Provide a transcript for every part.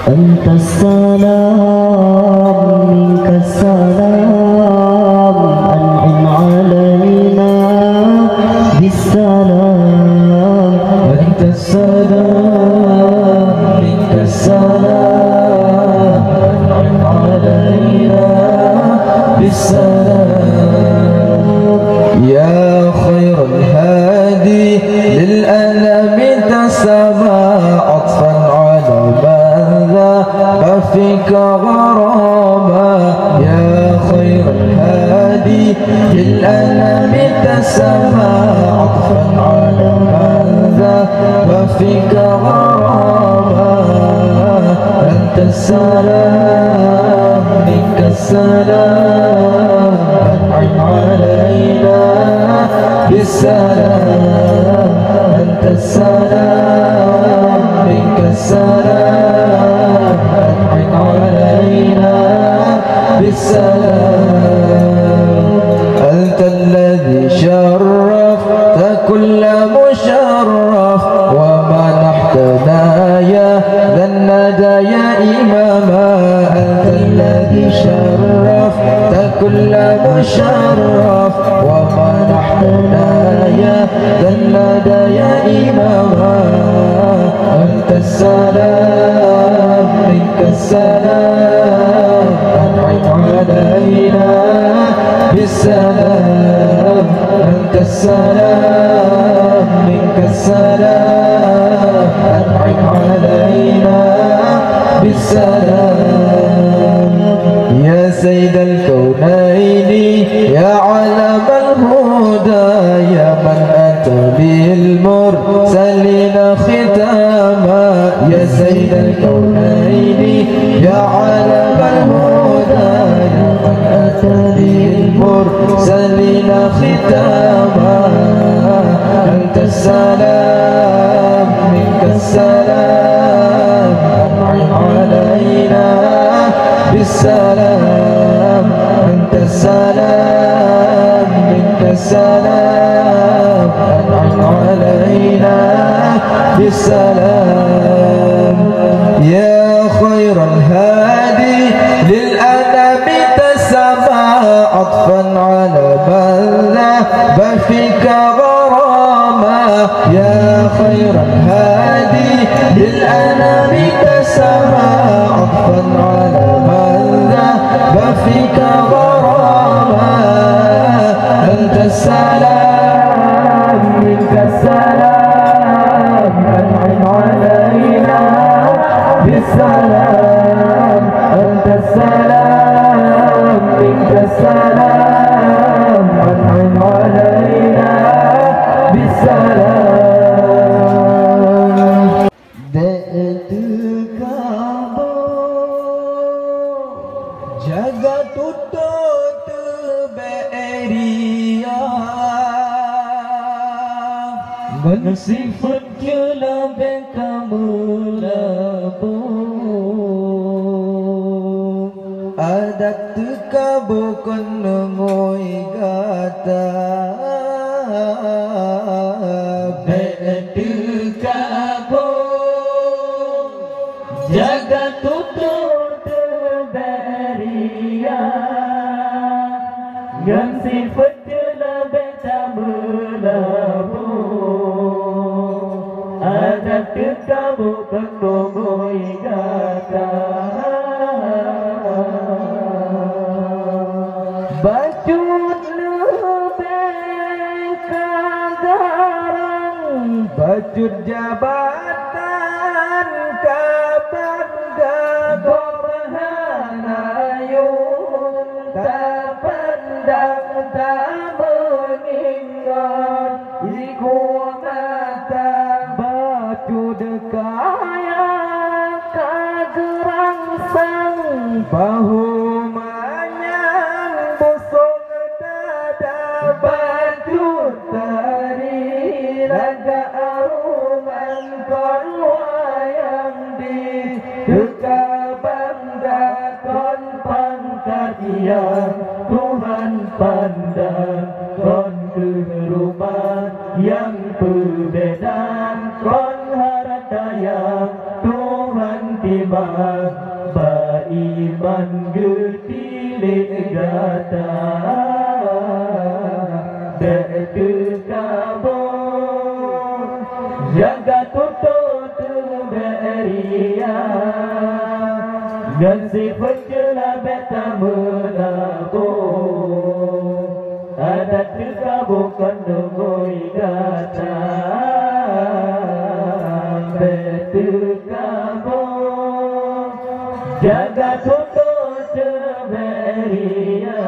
أنت السلام منك السلام أنعم علينا بالسلام أنت السلام منك السلام أنعم علينا بالسلام يا خير الهادي للأنام تسمى عطفا على من ذهب فيك غراما يا خير الهادي للأنام تسمى عطفا على من ذهب فيك غراما أنت السلام منك السلام أنعم علينا بالسلام أنت السلام منك السلام أنعم علينا بالسلام أنت الذي شرفت كل مشرف ومنحتنا يا ذا الندى يا إماما أنت الذي شرفت كل مشرف ومنحتنا يا ذا الندى يا إماما أنت السلام منك السلام أنعم علينا بالسلام أنت السلام منك السلام أنعم علينا بالسلام يا سيد الكونين يا علم الهدى يا من أتى بالمرسلين ختاما يا سيد الكونين يا علم الهدى يا من أتى بالمرسلين ختاما أنت السلام منك السلام أنعم علينا بالسلام أنت السلام منك السلام أنعم علينا بالسلام يا خير الهادي للأنام تسمى عطفا على من ذهب فيك غراما يا خير الهادي للأنام تسمى عطفا على من ذهب فيك غراما أنت السلام منك السلام أنعم علينا بالسلام أنت السلام منك السلام أنعم علينا بالسلام بيتك jaga tutut beria bersifat jelam kamu labu adat kabu konongoi gata betik kamu jaga tutut beria yang sifat jelam kamu labu adat kamu konongoi gata bacut lebih kagarang bacut jabatan kabar gorhanayun tak pandang tak mengingat iku mata bacut kaya kagerang sang bahu bacut tari raga aruman kon wayang di dekabangga kon pangkatian Tuhan pandang kon ke rumah yang berbeda kon harta yang Tuhan tiba iman beriman getilik gata dekabur jaga tutup beria nasib jelah beta menabur ada dekabur kandungoi gata dekabur jaga tutup beria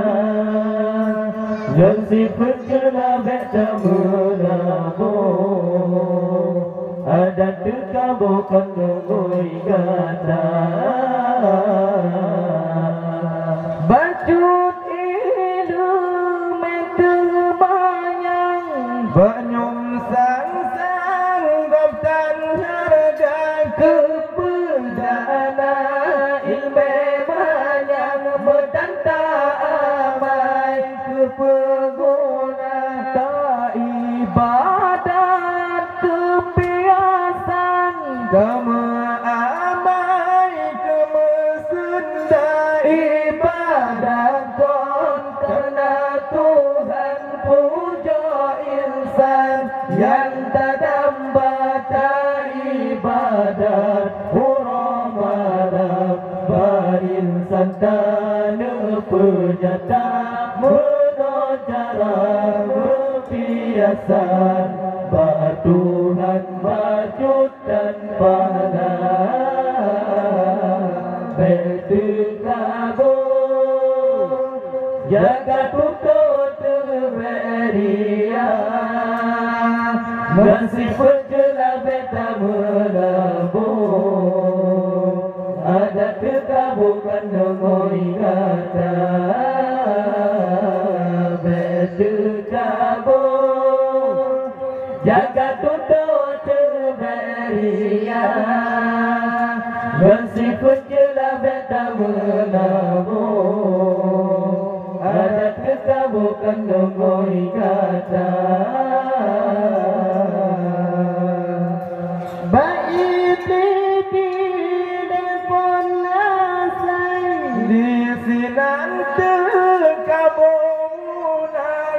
nasib jelah beta menabur ada dekabur kandungoi gata Bacut ilmu terbayang Banyum sang-sang goptan harga Kepedana ilmu banyak bertanta amai Kepeguna tak ibadat kebiasaan Kamu amai kamu sundai Ibadat kon karena Tuhan puja insan Yang tak dambata ibadat Huramalah berinsan tanah penyata Menojara kebiasaan Tuhan wajud dan pada Dekabur jaga tutup beria masih berjelah beta menabur ada dekabur kandungoi gata dekabur jaga tutup beria masih berjelah beta menabur ada dekabur kandungoi gata Baik di telefon asai Di sinan tekabur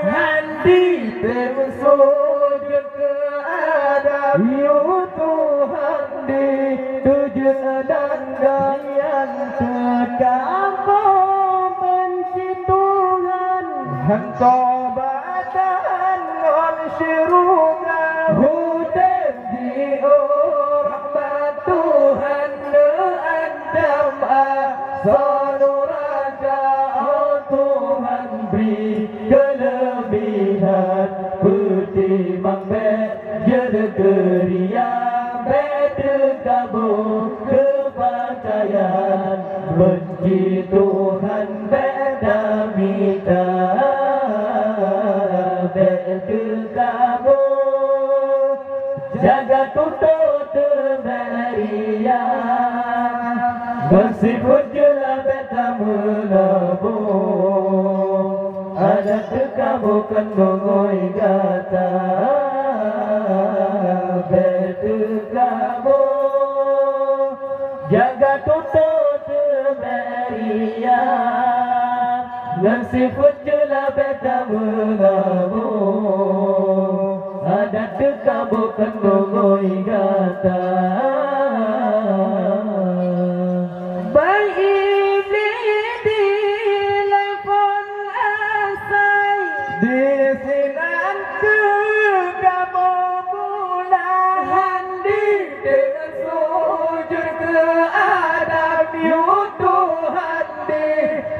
Handi tersujud ke adab Ya Tuhan di tujuh dan gayaan Tekabur benci Tuhan Hantar badan on syurga Hudan di rahmat Tuhan Ne'andam Sanu raja Tuhan beri kelebihan Pertimang jadi geria Dekabur kepercayaan Benci Tuhan beda minta Dekabur jaga tutup beria Meskipun jelah beta menabur ada dekabur kandungoi gata Dekabur jaga tutup beria Meskipun jelah beta menabur ada dekabur kandungoi gata Baik di telefon asai Di sinan tekabur Bulahan di dengan sujud ke adab Ya Tuhan di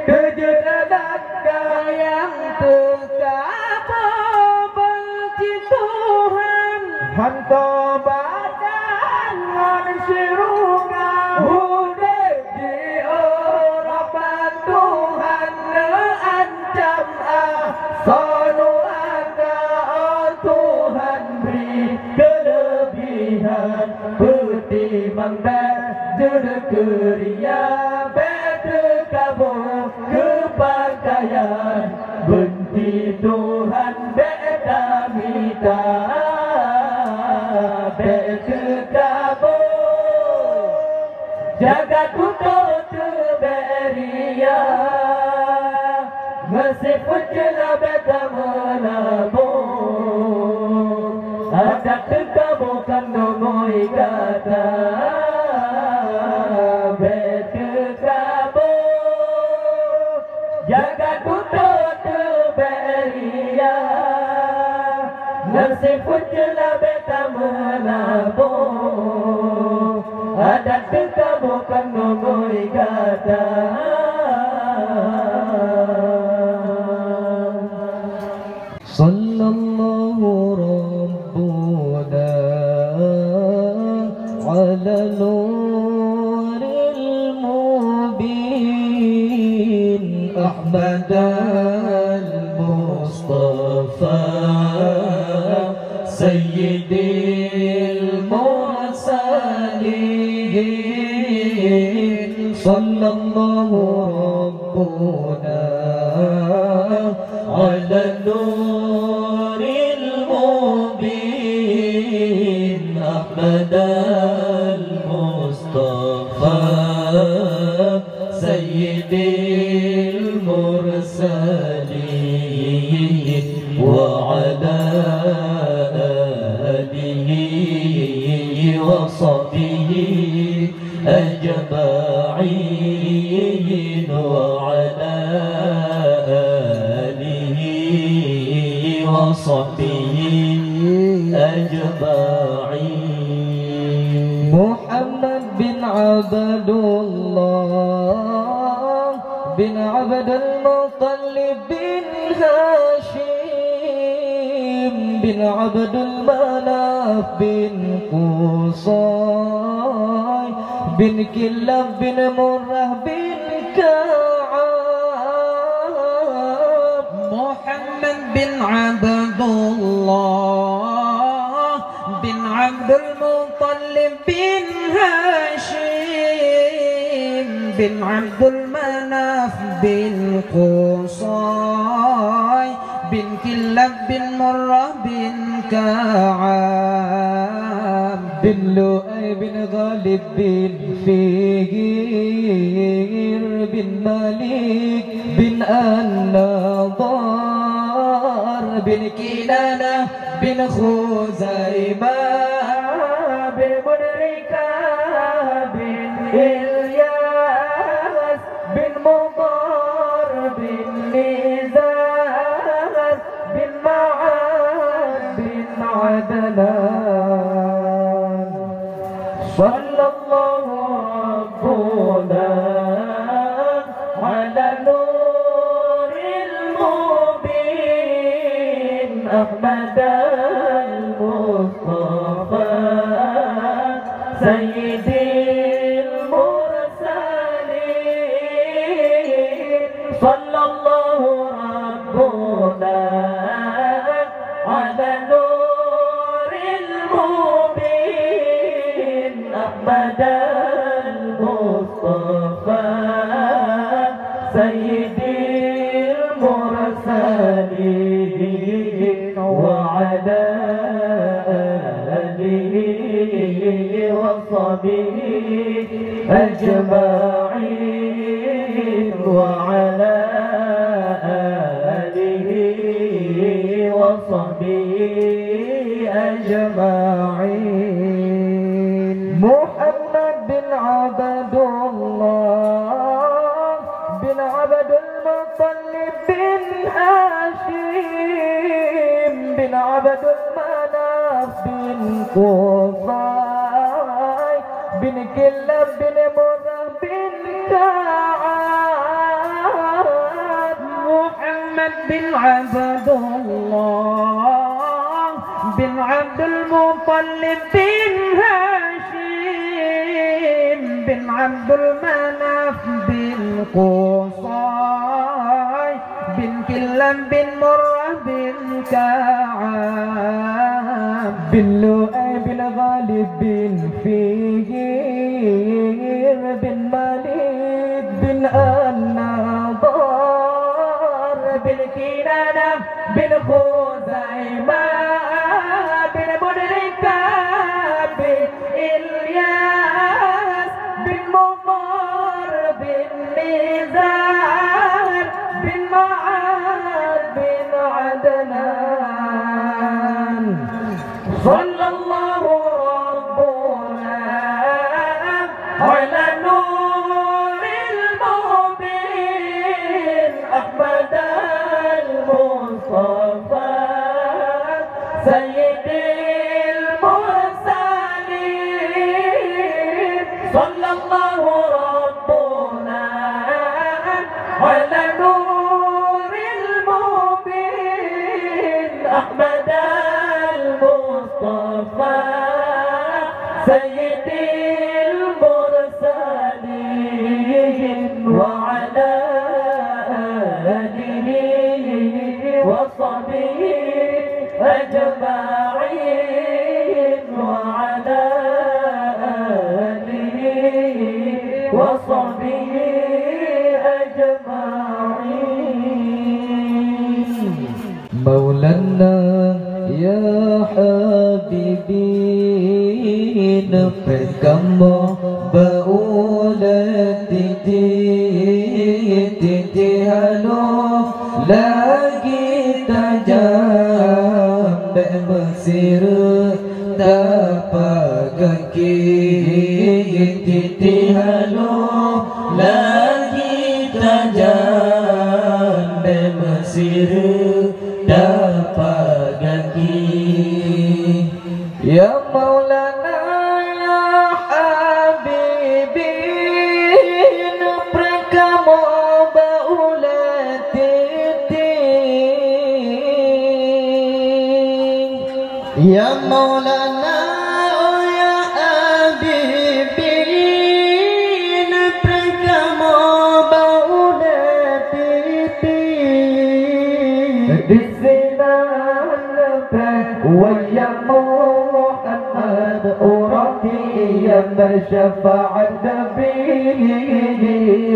tujuh dan gayang Tekabur benci Tuhan Hantar badan on syurga Hudan di rahmat Tuhan Ne'ancam Sanu ada Tuhan beri kelebihan Pertimang jadi keria Dekabur kepakaian Benci Tuhan beda minta Dekabur jaga jaga tutut beria meskipun jelah beta menabung ada kamu kan nongoi kata beta kamu jaga tutut beria meskipun jelah beta menabung ada kamu kan nongoi kata sallallahu rabbuna ala nuril mubin Ahmad al-Mustafa sayyidil mursalin sallallahu rabbuna ala nuril mubin Ahmad al-Mustafa sayyidil mursalin wa ala alihi wa sahbihi ajma'in wa ala وصحبه أجمعين محمد بن عبد الله بن عبد المطلب بن هاشم بن عبد المناف بن قصي بن كلاب بن مرة بن كعب محمد بن عبد الله بن عبد المطلب بن هاشم بن عبد المناف بن قصي بن كلاب بن مرة بن كعب بن لؤي بن غالب بن فهير بن مالك بن النضر بن كنانة بن خزيمة بن مدركة بن إلياس بن مضر بن نزار بن معاذ بن عدنان صلى الله ربنا على نور المبين أحمد المصطفى سيد المرسلين صلى الله ربنا على نور المبين أحمد المصطفى سيد المرسلين وعلى آله وصحبه أجمعين وعلى آله وصحبه أجمعين محمد بن عبد الله بن عبد المطلب بن هاشم بن عبد المناف بن قصي بن كلاب بن مرة بن كعب محمد بن عبد الله بن عبد المطلب بن هاشم بن عبد المناف بن قصي بن كلاب بن مرة بن كعب بن لؤي بن غالب بن فهير بن مالك بن النضر بن كنانة بن خزيمة بن مدركة بن إلياس بن مضر sayyidil mursalin sallallahu rabbuna ala nuril mubin Ahmad al-Mustafa sayyidil mursalin wa ala وصحبه أجمعين وعلى آله وصحبه أجمعين مولانا يا حبيبي نفكم بأولاد تتهلو lagi tajam dan Mesir dapat kaki titihalu lagi tajam dan Mesir dapat kaki ya Maulana ya Habibi nuprakamu ya Maulana ya Habibi naprakamu baudati di sinan wa ya Muhammad urati ya syafaat nabi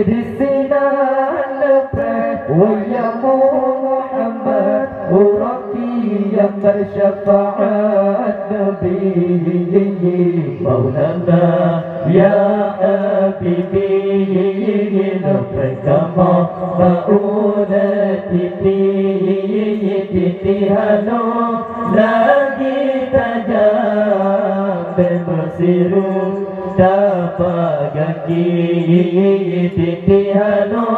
di sinan wa ya Muhammad urati yang bersyafaat Nabi Maulana ya Habibi nafkama mauna titihano lagi tajam Mesir dapat kaki titihano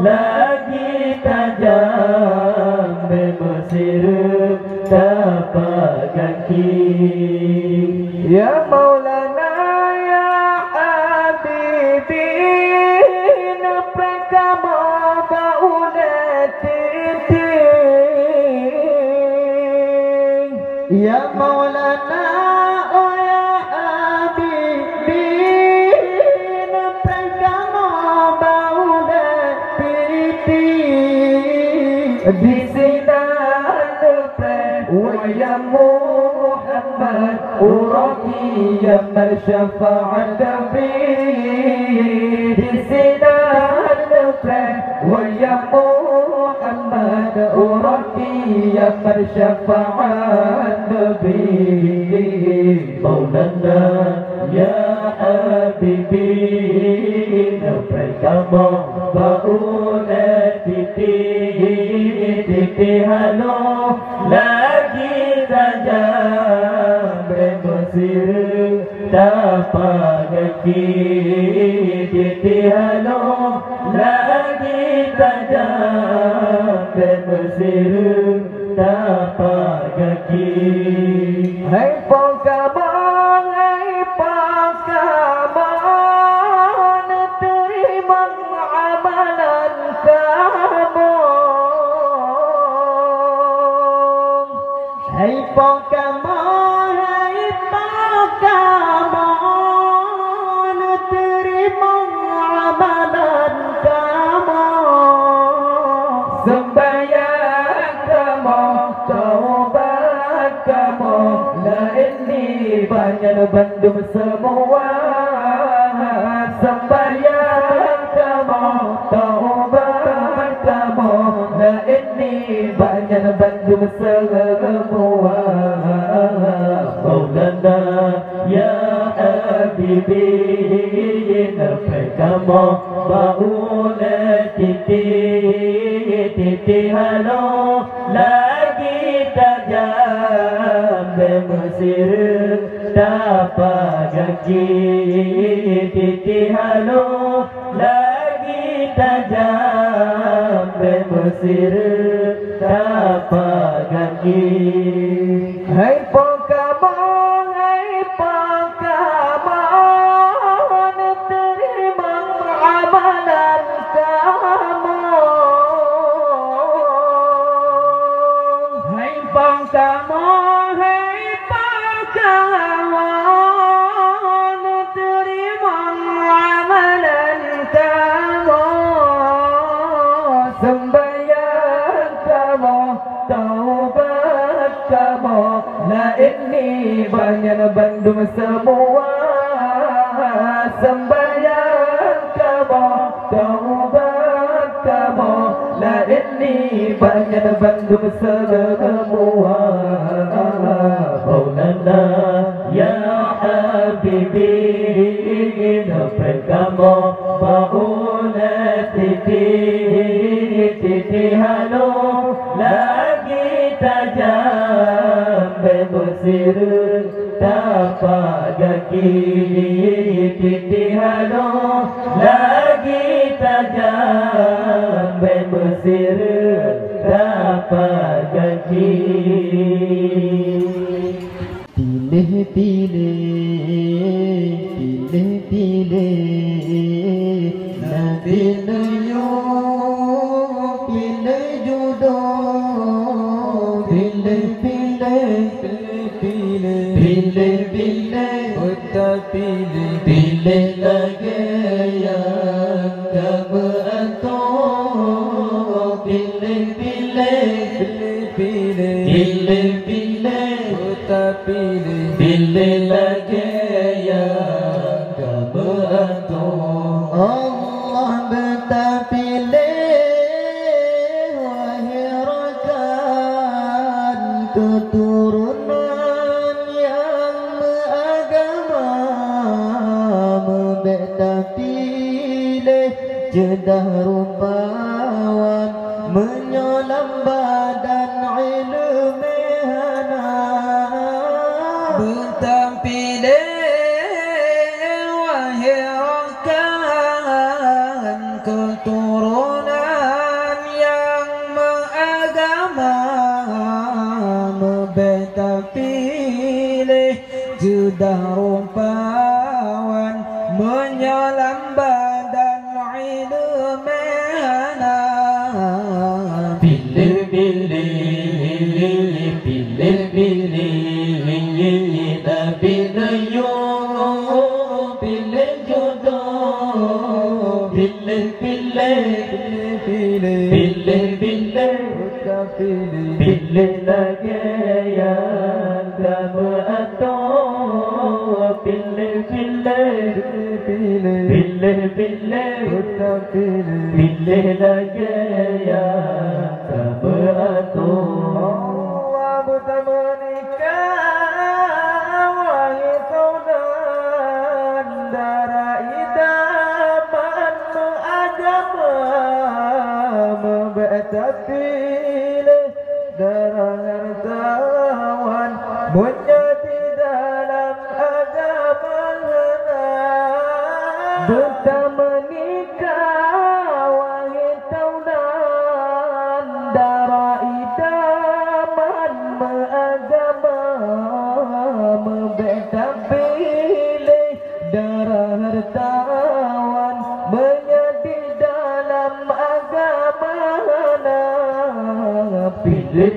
lagi tajam Mesir dapat kaki ya Maulana ya Habibi nafkama baulati ya Maulana oh ya Habibi nafkama baulati di ويا محمد ورقي من شفاعة نبي سنان ويا محمد ورقي من شفاعة نبي مولانا يا حبيبي نفركما بأولا titihano lagi tajam Mesir dapat kaki titihano lagi tajam Mesir dapat kaki hai pokabang terima amalan kamu hai pokamo terima amalan kamu sembahyang kamu taubat kamu la ini banyak bandum semua sembahyang kamu taubat kamu la ini banyak bandum semua Maulana ya Habibi nafkama bauna titihano lagi tajam Mesir dapat kaki titihano lagi tajam Mesir dapat kaki Hai Pokemon, hai Pokemon, terima amalan kamu. Hai Pokemon, hai Pokemon, terima amalan kamu. Sembahyang kamu, taubat kamu, la ini banyak Bandung semua. Sembahyang kamu, taubat kamu, la ini banyak Bandung semua. Maulana ya habibi, nafas kamu mauna titi halo lagi tajam bemusir tapak kaki. Titi halo lagi tajam bemusir tapak kaki. Pilih Nabi Nayo, pilih jodoh, pilih, kita pilih lagi yang kamu atur. Pilih, kita pilih lagi yang kamu atur. Allah bertapilih, wahai rakan keturunan yang beragama. Bertapilih jedah rupawan, menyolam badan ilmu hana. Bertapilih keturunan yang beragama. Bertapilih judah rupawan, menyolam badan ilmu hana. Pilih Nabi Nayo, pilih jodoh. Pilih lagi yang kamu atur. Pilih lagi yang kamu atur. Allah bersama nikah, wahai saudara idaman agama. Bertapilih darah hartawan, menjadi dalam agama. Bersama nikah, wahai taunan, darah idaman agama. Bertapilih darah hartawan, menjadi dalam agama. Pilih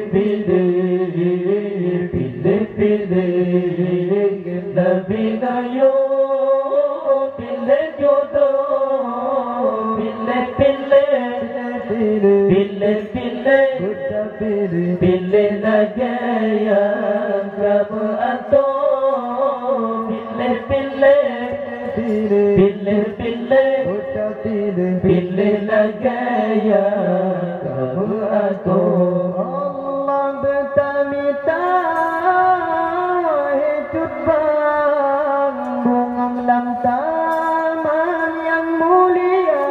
Nabi Nayo, pilih jodoh. Pilih lagi yang kamu atur. Pilih lagi yang kamu atur. Allah bertami-tami hidup bang bunga lam taman yang mulia.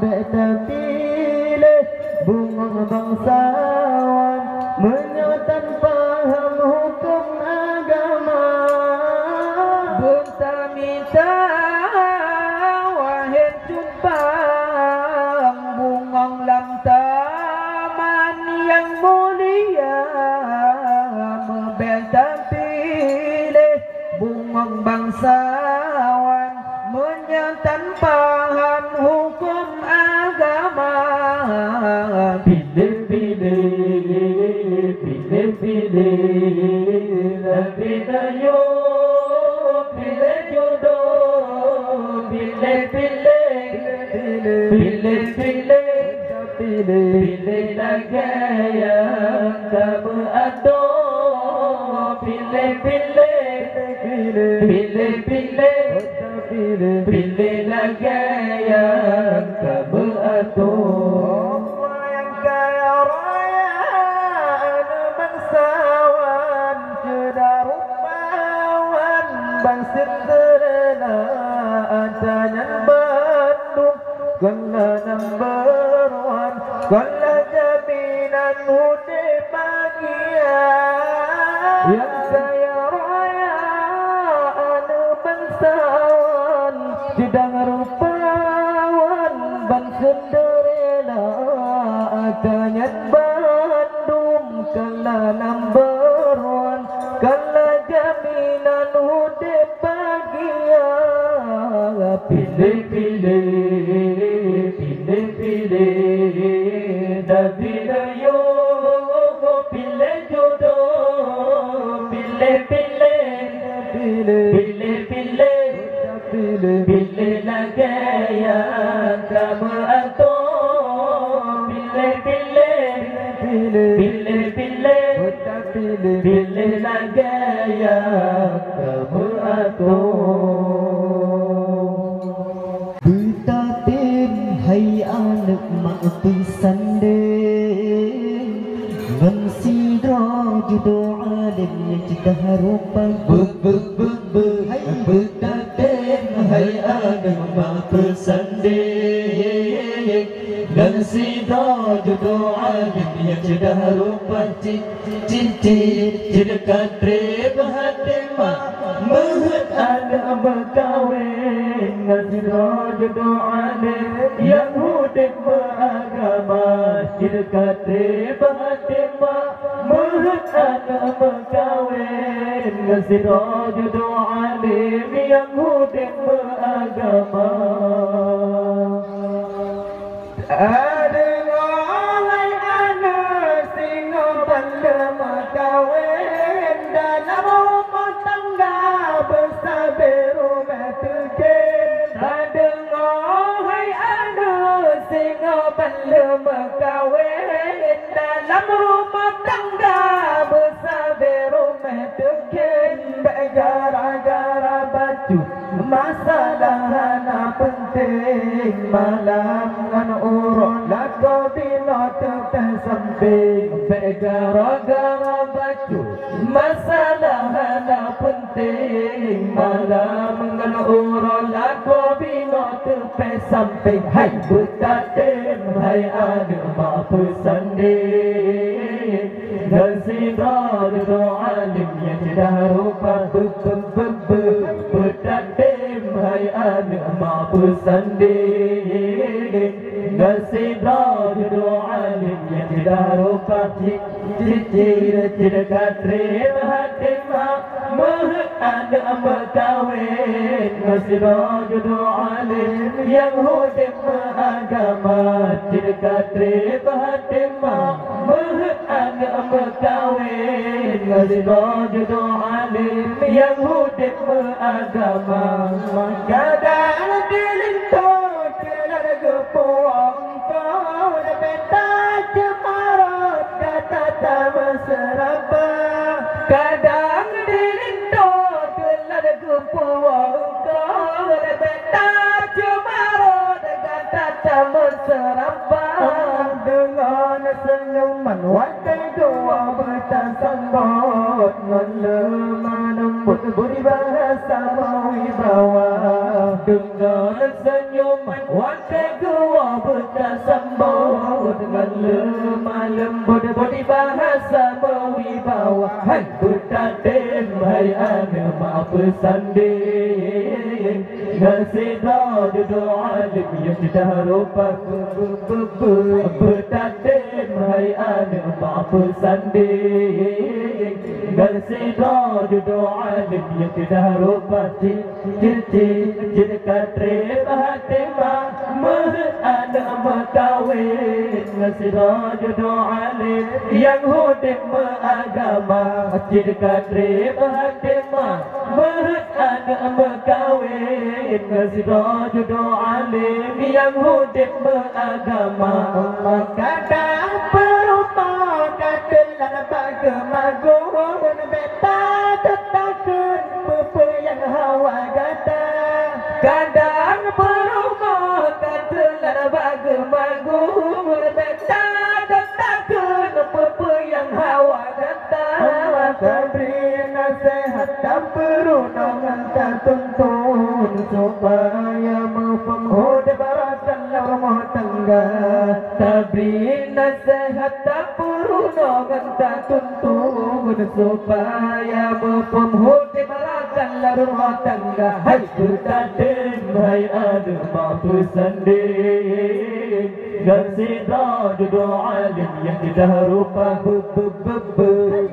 Bertapilih bunga bangsawan, menyotan paham hukum agama. Bertami-tami hidup bang bunga lam taman yang mulia. paham hukum agama. Pilih-pilih, pilih-pilih, lebih dayu, pilih jodoh, pilih-pilih, pilih-pilih, pilihlah gaya kamu aduh, pilih-pilih, pilih-pilih, pilihlah gaya kamu aduh. Yang kaya raya anu bangsawan, cedar rupawan, bangsit serena, antanan Bandung, kala number one, kala jaminan hudi bagian. Yang kaya raya anu bangsawan, cedar rupawan, bangsit serena, antanan Bandung, kala number one, kala jaminan hudi bagian. Pilih-pilih, pilih-pilih, Nabi dayu, pilih jodoh, pilih-pilih, pilih-pilih, pilihlah gaya kamu aduh, pilih-pilih, pilih-pilih, pilihlah gaya kamu aduh. Betatin hai anak mak pesanding, mensidra judo alim yang cedah rupa. Hai betatin hai anak mak pesanding, dan sidra judo alim yang cedah rupa. Cincin dekat reba hati mak, mahat ada berkawin, dan sidra judo alim yang hudib beragama. Dekat reba hati mak, mahat ada berkawin, dan sidra judo alim yang hudib beragama. Adengai anak singo pandema kawin, dalam rumah tangga bersabar rumah tujen. Adengai anak singo pandema kawin, dalam rumah tangga bersabar rumah tujen. Gara-gara baju masalah anak penting, malam ngan urut lagu bila tersamping. Gara-gara baju masalah anak penting, malam ngan urut lagu bila tersamping. Hai betatin hai anak mak pesanding, dan sidra judo alim yang cedah rupa. Betatin hai anak mak pesanding, dan sidra judo alim yang cedah rupa. Dekat reba hati mak, mahat ada berkawin, dan sidra judo alim yang hudib beragama. Dekat reba hati mak, mahat ada berkawin, dan sidra judo alim yang hudib beragama. Kadang dilintut kelar gepuang kau, peta cemarat kata tak berseraba. Kadang dilintut kelar gepuang kau, peta cemarat kata tak berseraba. Dengan senyuman wadah dua bertasambut, lemah lembut budi bahasa wibawa. Dengan senyuman wadah dua bertasambut, lemah lembut budi bahasa wibawa. Hai betatin hai anak mak pesanding, dan sidra judo alim yang cedah rupa. Betatin hai ada apa sanding Bersidar duduk alim yang tidak rupa Jika terima hati Mahut ada berkawin Bersidar duduk alim yang hudib beragama Jika terima hati Mahut ada berkawin Bersidar duduk alim yang hudib beragama Kadang berubah katalah bagemagung Beta tetakun apa yang hawa kata Kadang berubah katalah bagemagung Beta tetakun apa yang hawa kata Beri nasihat tak perundungan tak tuntun Supaya mempenghudi barasan rumah tangga Beri nasihat tak perundungan tak tuntun Supaya mempenghudi barasan rumah tangga Hai bertadim, hai ada mampu sanding Bersidar duduk alim yang tidak rupa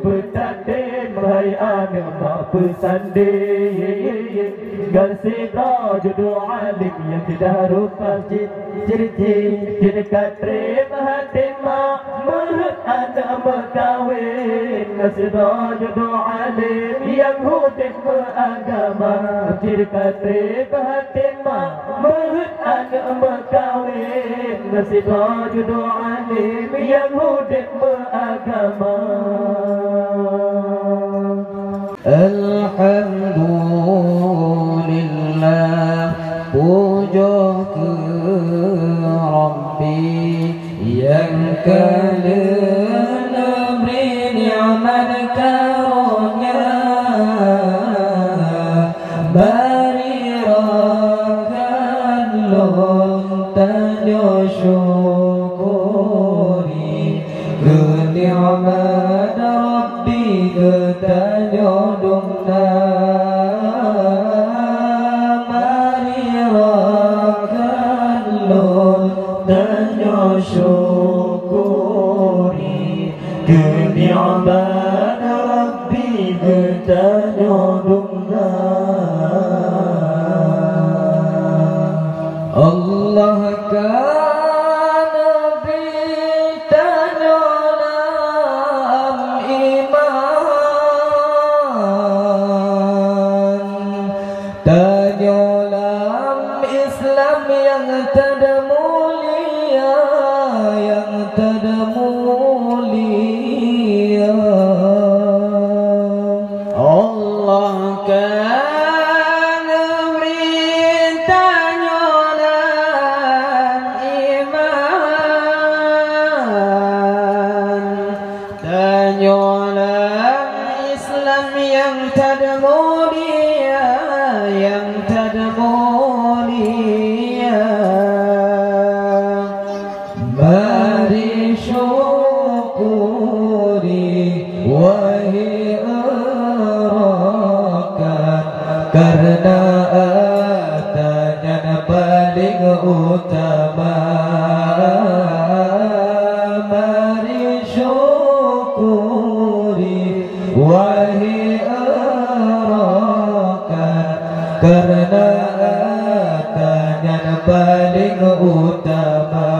Bertadim, hai ada mampu sanding Bersidar duduk alim yang tidak rupa Jika terima hati Mahut ada berkawin Bersidar duduk alim yang hudib beragama Jika terima hati Mahut ada berkawin Bersidar duduk alim yang hudib beragama Alhamdulillah puja ke Rabbi yang kala beri nikmat karunia beri rakan lontan syukuri ke nikmat Rabbi ke tanyodumna syukuri kenikmatan Rabbi bertanyodumna Allah kan bertanyolam iman tanyolam Islam yang tidak mulia Allah kan beri tanyolan iman tanyolan Islam yang tidak mulia Mari syukuri wahai rakan karena adanya paling utama Mari syukuri wahai rakan karena adanya paling utama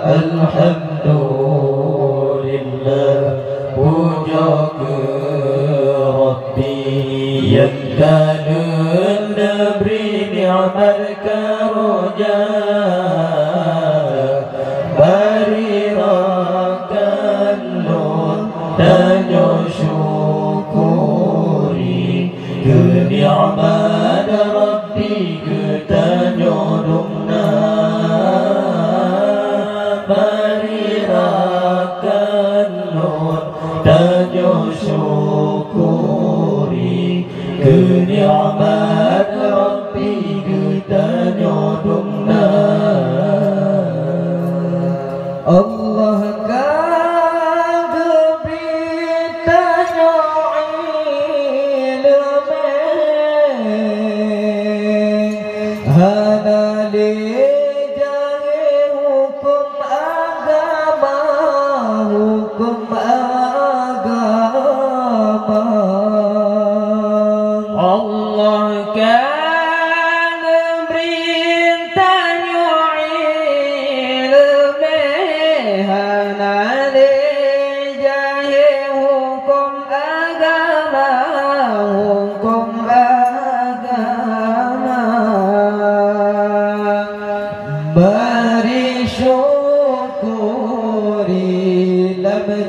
Alhamdulillah puja ke Rabbi yang kala beri nikmat karunia beri rakan lontan syukuri ke nikmat Rabbi ke tanyodumna tanyo syukuri kenikmat Rabbi tanyo Allah kan beri tanyo ilmu hana li jahe hukum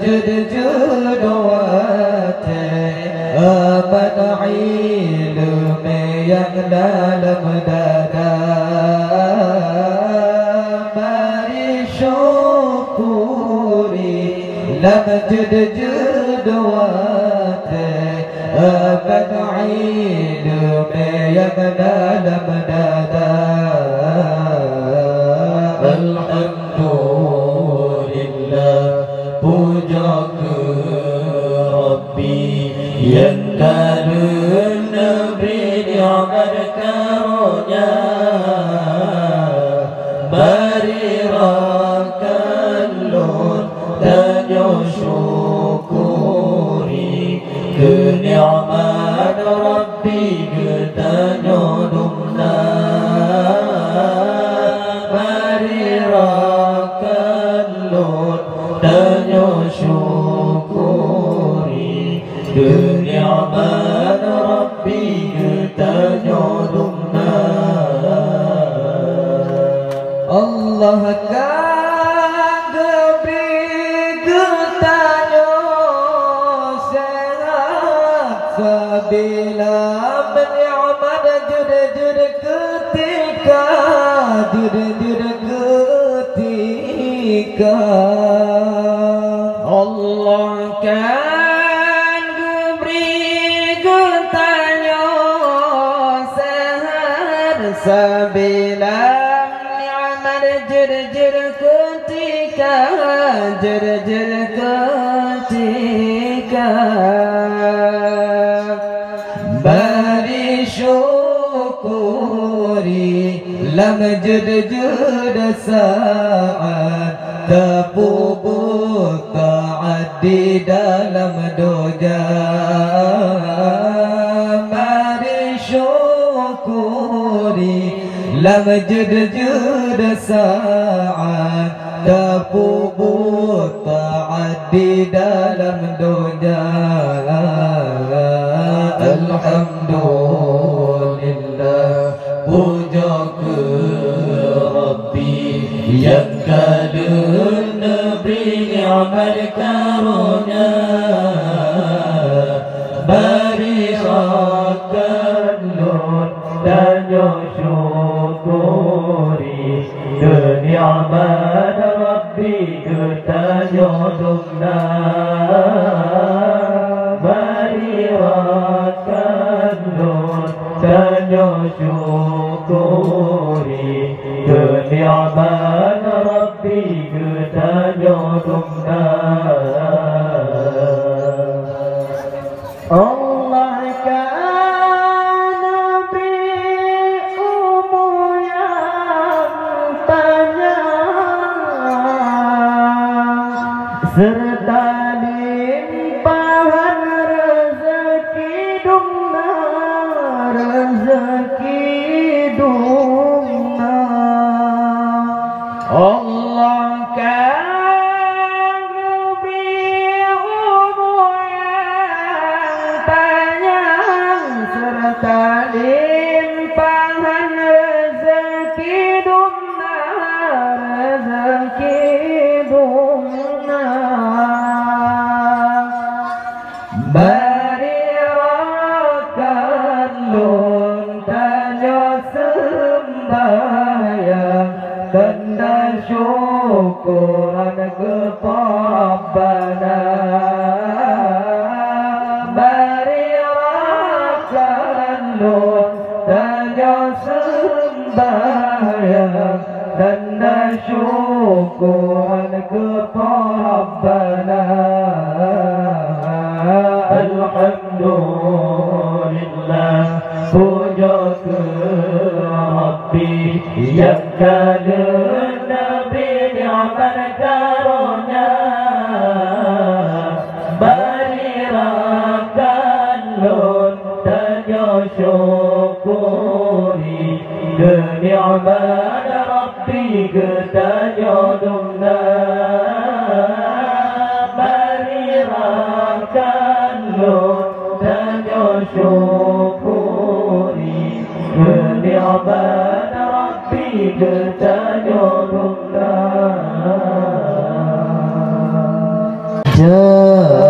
judwate aman ilmu yang dalam dada mari syukuri lam judwate aman ilmu yang dalam dada puja ke Rabbi yang karena beri amat karunia beri rakan lur dan syukuri kenikmat Rabbi kita nyodumna beri rakan lur dan syukuri kenikmat Rabbi kita nyodumna Allah kan beri kita sehat sabila nikmat jud ketika jud ketika Allah kan beri kita sehat sabila nikmat jud ketika jud ketika beri syukuri lam jud saat terpubuk di dalam doja mari syukuri lam jud saat terpubuk di dalam doja alhamdulillah puja ke Rabbi yang kadang beri ni'mat karunia beri rakan lur dan syukuri kenikmat Rabbi kita nyodumna beri rakan lur dan syukuri kenikmat Rabbi kita nyodumna Allah kan beri umur yang panjang serta limpahan rezeki dumna Allah kan beri umur yang panjang serta limpahan rezeki dumna beri rakan lur dan sembahyang tanda syukuran kepada beri rakan lur dan sembahyang tanda syukuran kepada alhamdulillah puja ke Rabbi yang kadang beri ni'mat karunia beri rakan lur dan syukuri kenikmat Rabbi kita nyodumna beri rakan lur dan syukuri kenikmat Rabbi kita nyodumna Ingat